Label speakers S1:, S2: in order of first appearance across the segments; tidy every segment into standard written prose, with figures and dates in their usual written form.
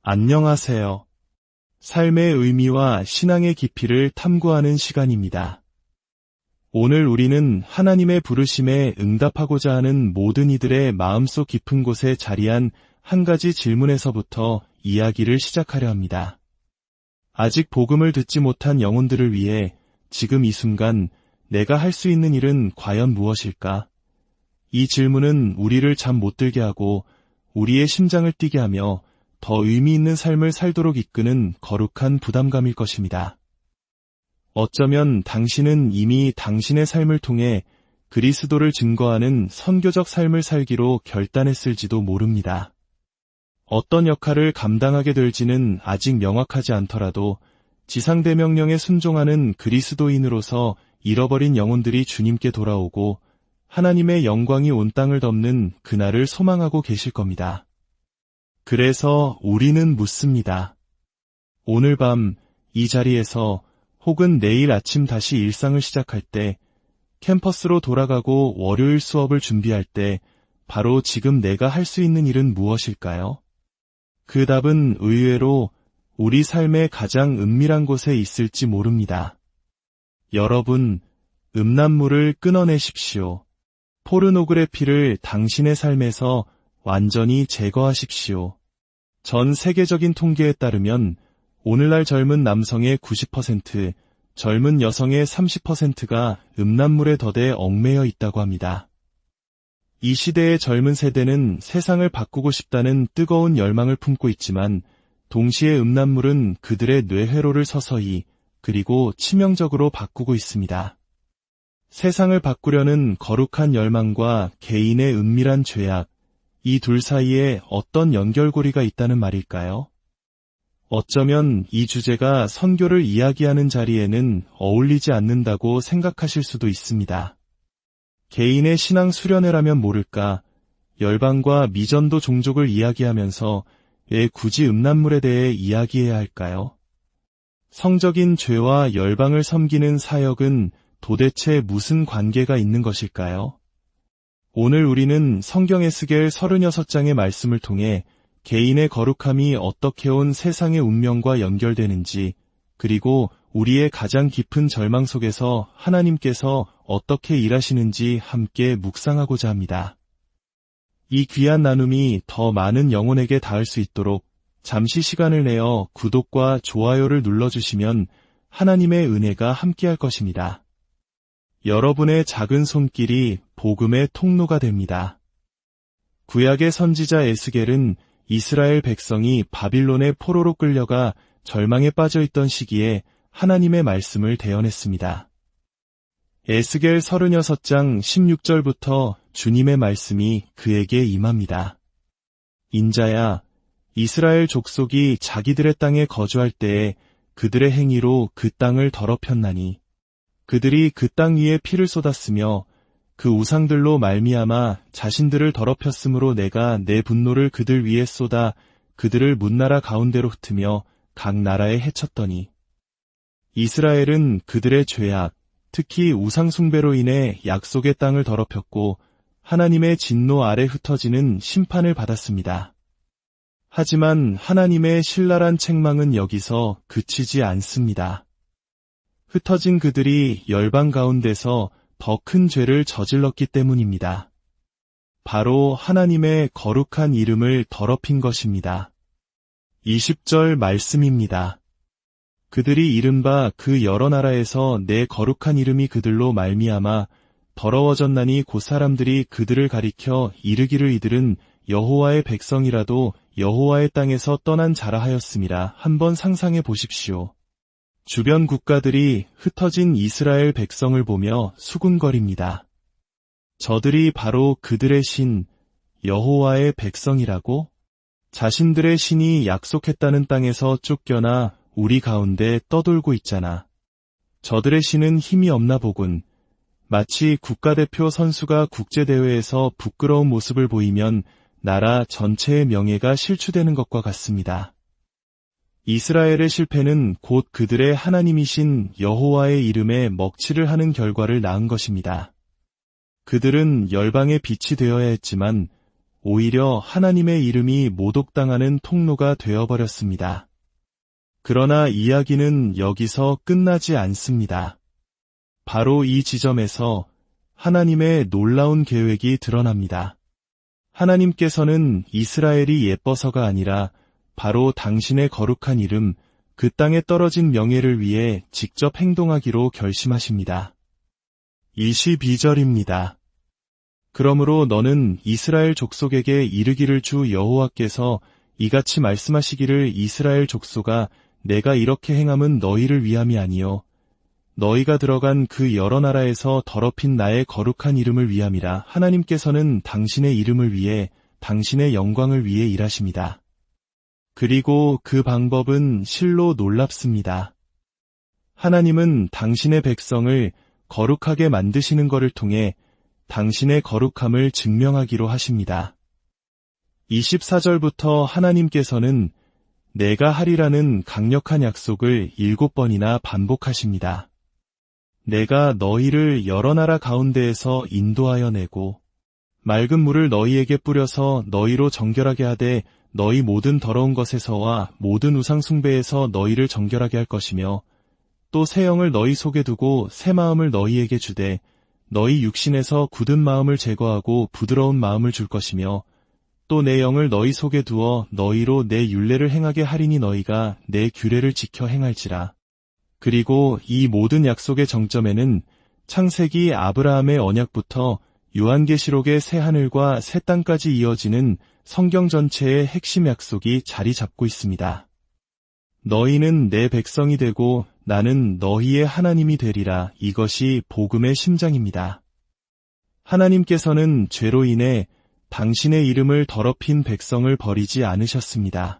S1: 안녕하세요. 삶의 의미와 신앙의 깊이를 탐구하는 시간입니다. 오늘 우리는 하나님의 부르심에 응답하고자 하는 모든 이들의 마음속 깊은 곳에 자리한 한 가지 질문에서부터 이야기를 시작하려 합니다. 아직 복음을 듣지 못한 영혼들을 위해 지금 이 순간 내가 할 수 있는 일은 과연 무엇일까? 이 질문은 우리를 잠 못 들게 하고 우리의 심장을 뛰게 하며 더 의미 있는 삶을 살도록 이끄는 거룩한 부담감일 것입니다. 어쩌면 당신은 이미 당신의 삶을 통해 그리스도를 증거하는 선교적 삶을 살기로 결단했을지도 모릅니다. 어떤 역할을 감당하게 될지는 아직 명확하지 않더라도 지상대명령에 순종하는 그리스도인으로서 잃어버린 영혼들이 주님께 돌아오고 하나님의 영광이 온 땅을 덮는 그날을 소망하고 계실 겁니다. 그래서 우리는 묻습니다. 오늘 밤 이 자리에서 혹은 내일 아침 다시 일상을 시작할 때, 캠퍼스로 돌아가고 월요일 수업을 준비할 때 바로 지금 내가 할 수 있는 일은 무엇일까요? 그 답은 의외로 우리 삶의 가장 은밀한 곳에 있을지 모릅니다. 여러분, 음란물을 끊어내십시오. 포르노그래피를 당신의 삶에서 완전히 제거하십시오. 전 세계적인 통계에 따르면 오늘날 젊은 남성의 90%, 젊은 여성의 30%가 음란물의 덫에 얽매여 있다고 합니다. 이 시대의 젊은 세대는 세상을 바꾸고 싶다는 뜨거운 열망을 품고 있지만 동시에 음란물은 그들의 뇌회로를 서서히 그리고 치명적으로 바꾸고 있습니다. 세상을 바꾸려는 거룩한 열망과 개인의 은밀한 죄악, 이 둘 사이에 어떤 연결고리가 있다는 말일까요? 어쩌면 이 주제가 선교를 이야기하는 자리에는 어울리지 않는다고 생각하실 수도 있습니다. 개인의 신앙 수련회라면 모를까, 열방과 미전도 종족을 이야기하면서 왜 굳이 음란물에 대해 이야기해야 할까요? 성적인 죄와 열방을 섬기는 사역은 도대체 무슨 관계가 있는 것일까요? 오늘 우리는 성경 에스겔 36장의 말씀을 통해 개인의 거룩함이 어떻게 온 세상의 운명과 연결되는지, 그리고 우리의 가장 깊은 절망 속에서 하나님께서 어떻게 일하시는지 함께 묵상하고자 합니다. 이 귀한 나눔이 더 많은 영혼에게 닿을 수 있도록 잠시 시간을 내어 구독과 좋아요를 눌러주시면 하나님의 은혜가 함께할 것입니다. 여러분의 작은 손길이 복음의 통로가 됩니다. 구약의 선지자 에스겔은 이스라엘 백성이 바빌론의 포로로 끌려가 절망에 빠져있던 시기에 하나님의 말씀을 대언했습니다. 에스겔 36장 16절부터 주님의 말씀이 그에게 임합니다. 인자야, 이스라엘 족속이 자기들의 땅에 거주할 때에 그들의 행위로 그 땅을 더럽혔나니 그들이 그 땅 위에 피를 쏟았으며 그 우상들로 말미암아 자신들을 더럽혔으므로 내가 내 분노를 그들 위에 쏟아 그들을 문나라 가운데로 흩으며 각 나라에 해쳤더니 이스라엘은 그들의 죄악, 특히 우상숭배로 인해 약속의 땅을 더럽혔고 하나님의 진노 아래 흩어지는 심판을 받았습니다. 하지만 하나님의 신랄한 책망은 여기서 그치지 않습니다. 흩어진 그들이 열방 가운데서 더 큰 죄를 저질렀기 때문입니다. 바로 하나님의 거룩한 이름을 더럽힌 것입니다. 20절 말씀입니다. 그들이 이른바 그 여러 나라에서 내 거룩한 이름이 그들로 말미암아 더러워졌나니 곧 사람들이 그들을 가리켜 이르기를 이들은 여호와의 백성이라도 여호와의 땅에서 떠난 자라 하였음이라. 한번 상상해 보십시오. 주변 국가들이 흩어진 이스라엘 백성을 보며 수군거립니다. 저들이 바로 그들의 신, 여호와의 백성이라고? 자신들의 신이 약속했다는 땅에서 쫓겨나 우리 가운데 떠돌고 있잖아. 저들의 신은 힘이 없나 보군. 마치 국가대표 선수가 국제대회에서 부끄러운 모습을 보이면 나라 전체의 명예가 실추되는 것과 같습니다. 이스라엘의 실패는 곧 그들의 하나님이신 여호와의 이름에 먹칠을 하는 결과를 낳은 것입니다. 그들은 열방의 빛이 되어야 했지만 오히려 하나님의 이름이 모독당하는 통로가 되어버렸습니다. 그러나 이야기는 여기서 끝나지 않습니다. 바로 이 지점에서 하나님의 놀라운 계획이 드러납니다. 하나님께서는 이스라엘이 예뻐서가 아니라 바로 당신의 거룩한 이름, 그 땅에 떨어진 명예를 위해 직접 행동하기로 결심하십니다. 22절입니다. 그러므로 너는 이스라엘 족속에게 이르기를 주 여호와께서 이같이 말씀하시기를 이스라엘 족속아 내가 이렇게 행함은 너희를 위함이 아니요 너희가 들어간 그 여러 나라에서 더럽힌 나의 거룩한 이름을 위함이라. 하나님께서는 당신의 이름을 위해 당신의 영광을 위해 일하십니다. 그리고 그 방법은 실로 놀랍습니다. 하나님은 당신의 백성을 거룩하게 만드시는 것을 통해 당신의 거룩함을 증명하기로 하십니다. 24절부터 하나님께서는 내가 하리라는 강력한 약속을 7번이나 반복하십니다. 내가 너희를 여러 나라 가운데에서 인도하여 내고 맑은 물을 너희에게 뿌려서 너희로 정결하게 하되 너희 모든 더러운 것에서와 모든 우상 숭배에서 너희를 정결하게 할 것이며 또 새 영을 너희 속에 두고 새 마음을 너희에게 주되 너희 육신에서 굳은 마음을 제거하고 부드러운 마음을 줄 것이며 또 내 영을 너희 속에 두어 너희로 내 율례를 행하게 하리니 너희가 내 규례를 지켜 행할지라. 그리고 이 모든 약속의 정점에는 창세기 아브라함의 언약부터 요한계시록의 새 하늘과 새 땅까지 이어지는 성경 전체의 핵심 약속이 자리 잡고 있습니다. 너희는 내 백성이 되고 나는 너희의 하나님이 되리라. 이것이 복음의 심장입니다. 하나님께서는 죄로 인해 당신의 이름을 더럽힌 백성을 버리지 않으셨습니다.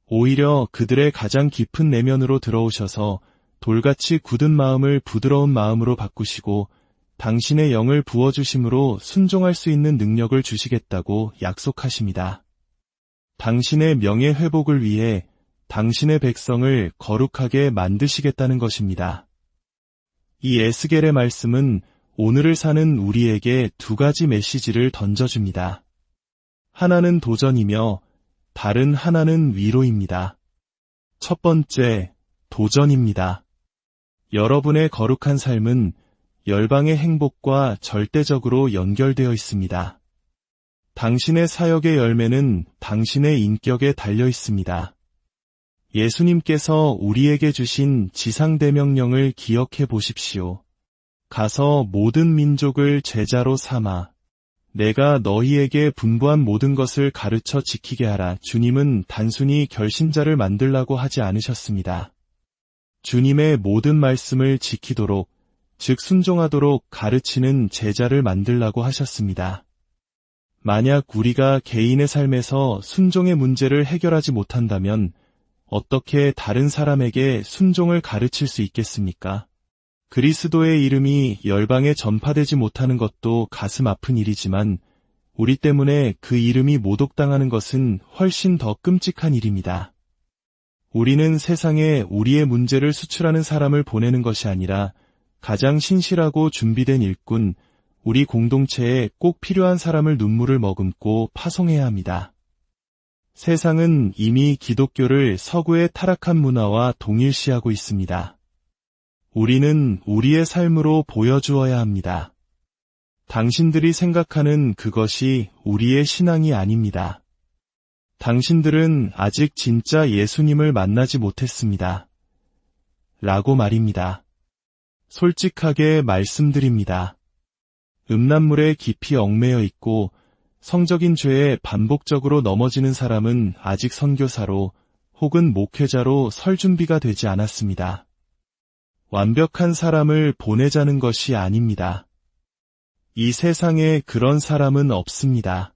S1: 오히려 그들의 가장 깊은 내면으로 들어오셔서 돌같이 굳은 마음을 부드러운 마음으로 바꾸시고 당신의 영을 부어주심으로 순종할 수 있는 능력을 주시겠다고 약속하십니다. 당신의 명예 회복을 위해 당신의 백성을 거룩하게 만드시겠다는 것입니다. 이 에스겔의 말씀은 오늘을 사는 우리에게 두 가지 메시지를 던져줍니다. 하나는 도전이며 다른 하나는 위로입니다. 첫 번째, 도전입니다. 여러분의 거룩한 삶은 열방의 행복과 절대적으로 연결되어 있습니다. 당신의 사역의 열매는 당신의 인격에 달려 있습니다. 예수님께서 우리에게 주신 지상대명령을 기억해 보십시오. 가서 모든 민족을 제자로 삼아 내가 너희에게 분부한 모든 것을 가르쳐 지키게 하라. 주님은 단순히 결신자를 만들라고 하지 않으셨습니다. 주님의 모든 말씀을 지키도록, 즉 순종하도록 가르치는 제자를 만들라고 하셨습니다. 만약 우리가 개인의 삶에서 순종의 문제를 해결하지 못한다면 어떻게 다른 사람에게 순종을 가르칠 수 있겠습니까? 그리스도의 이름이 열방에 전파되지 못하는 것도 가슴 아픈 일이지만 우리 때문에 그 이름이 모독당하는 것은 훨씬 더 끔찍한 일입니다. 우리는 세상에 우리의 문제를 수출하는 사람을 보내는 것이 아니라 가장 신실하고 준비된 일꾼, 우리 공동체에 꼭 필요한 사람을 눈물을 머금고 파송해야 합니다. 세상은 이미 기독교를 서구의 타락한 문화와 동일시하고 있습니다. 우리는 우리의 삶으로 보여주어야 합니다. 당신들이 생각하는 그것이 우리의 신앙이 아닙니다. 당신들은 아직 진짜 예수님을 만나지 못했습니다. 라고 말입니다. 솔직하게 말씀드립니다. 음란물에 깊이 얽매여 있고 성적인 죄에 반복적으로 넘어지는 사람은 아직 선교사로 혹은 목회자로 설 준비가 되지 않았습니다. 완벽한 사람을 보내자는 것이 아닙니다. 이 세상에 그런 사람은 없습니다.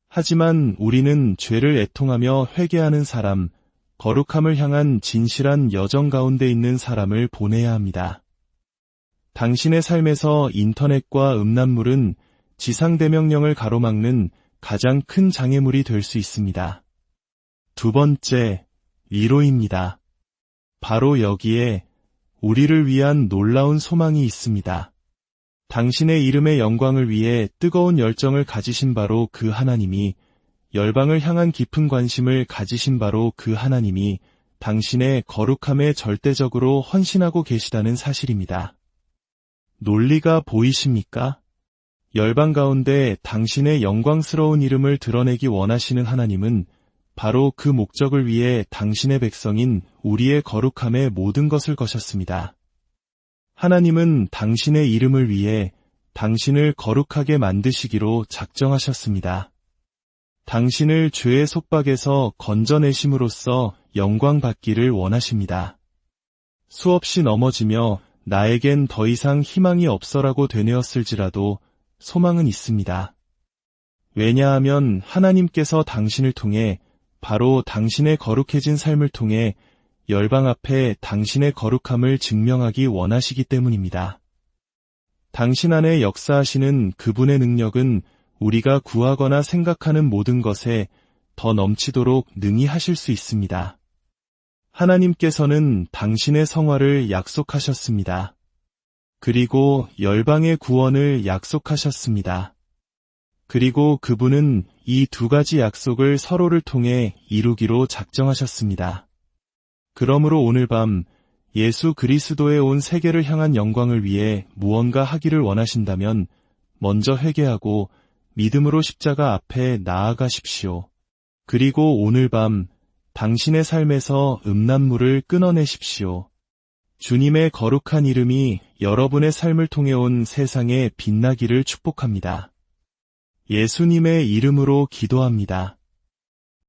S1: 하지만 우리는 죄를 애통하며 회개하는 사람, 거룩함을 향한 진실한 여정 가운데 있는 사람을 보내야 합니다. 당신의 삶에서 인터넷과 음란물은 지상대명령을 가로막는 가장 큰 장애물이 될 수 있습니다. 두 번째, 위로입니다. 바로 여기에 우리를 위한 놀라운 소망이 있습니다. 당신의 이름의 영광을 위해 뜨거운 열정을 가지신 바로 그 하나님이, 열방을 향한 깊은 관심을 가지신 바로 그 하나님이 당신의 거룩함에 절대적으로 헌신하고 계시다는 사실입니다. 논리가 보이십니까? 열방 가운데 당신의 영광스러운 이름을 드러내기 원하시는 하나님은 바로 그 목적을 위해 당신의 백성인 우리의 거룩함에 모든 것을 거셨습니다. 하나님은 당신의 이름을 위해 당신을 거룩하게 만드시기로 작정하셨습니다. 당신을 죄의 속박에서 건져내심으로써 영광 받기를 원하십니다. 수없이 넘어지며 나에겐 더 이상 희망이 없어라고 되뇌었을지라도 소망은 있습니다. 왜냐하면 하나님께서 당신을 통해, 바로 당신의 거룩해진 삶을 통해 열방 앞에 당신의 거룩함을 증명하기 원하시기 때문입니다. 당신 안에 역사하시는 그분의 능력은 우리가 구하거나 생각하는 모든 것에 더 넘치도록 능히 하실 수 있습니다. 하나님께서는 당신의 성화를 약속하셨습니다. 그리고 열방의 구원을 약속하셨습니다. 그리고 그분은 이 두 가지 약속을 서로를 통해 이루기로 작정하셨습니다. 그러므로 오늘 밤 예수 그리스도의 온 세계를 향한 영광을 위해 무언가 하기를 원하신다면 먼저 회개하고 믿음으로 십자가 앞에 나아가십시오. 그리고 오늘 밤 당신의 삶에서 음란물을 끊어내십시오. 주님의 거룩한 이름이 여러분의 삶을 통해 온 세상에 빛나기를 축복합니다. 예수님의 이름으로 기도합니다.